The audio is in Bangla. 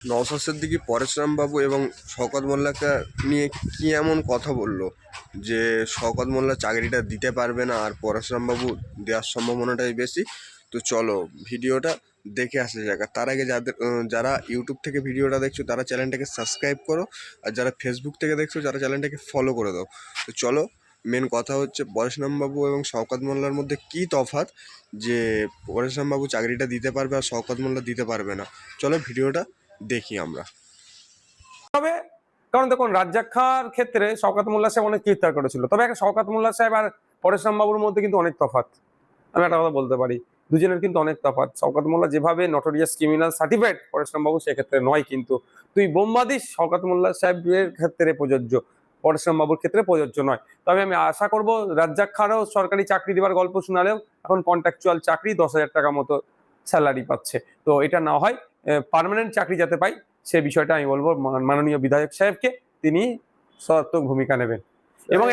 নওশাদ সিদ্দিকী পরশুরাম বাবু এবং শওকত মোল্লাকে নিয়ে কি এমন কথা বললো যে শওকত মোল্লা চাকরিটা দিতে পারবে না আর পরশুরাম বাবু দেওয়ার সম্ভাবনাটাই বেশি। তো চলো ভিডিওটা দেখে আসা যাক। আর তার আগে যারা ইউটিউব থেকে ভিডিওটা দেখছো তারা চ্যানেলটাকে সাবস্ক্রাইব করো, আর যারা ফেসবুক থেকে দেখছো যারা চ্যানেলটাকে ফলো করে দাও। তো চলো, মেন কথা হচ্ছে পরশুরাম বাবু এবং শওকত মোল্লার মধ্যে কী তফাৎ যে পরশুরাম বাবু চাকরিটা দিতে পারবে আর শওকত মোল্লা দিতে পারবে না। চলো ভিডিওটা দেখি আমরা। হবে কারণ দেখুন, রাজ্জাক খাঁর ক্ষেত্রে শওকত মোল্লা সাহেব অনেক চিৎকার করেছিল, তবে একটা শওকত মোল্লা সাহেব আর পরেশরাম বাবুর মধ্যে কিন্তু অনেক তফাৎ। আমি একটা কথা বলতে পারি, দুজনের কিন্তু অনেক তফাৎ। শওকত মোল্লা যেভাবে নটোরিয়াস ক্রিমিনাল সার্টিফাইড, পরেশরাম বাবু সেক্ষেত্রে নয়। কিন্তু তুই বোমবাদিস শওকত মোল্লা সাহেবের ক্ষেত্রে প্রযোজ্য, পরেশরাম বাবুর ক্ষেত্রে প্রযোজ্য নয়। তবে আমি আশা করব রাজ্জাক খাঁরও সরকারি চাকরি দেওয়ার গল্প শোনালেও এখন কন্ট্রাকচুয়াল চাকরি 10,000 টাকা মতো স্যালারি পাচ্ছে। তো এটা না হয় পার্মানেন্ট চাকরি যাতে পাই, সে বিষয়টা আমি বলবো মাননীয় বিধায়ক সাহেবকে, তিনি সদর্থক ভূমিকা নেবেন। এবং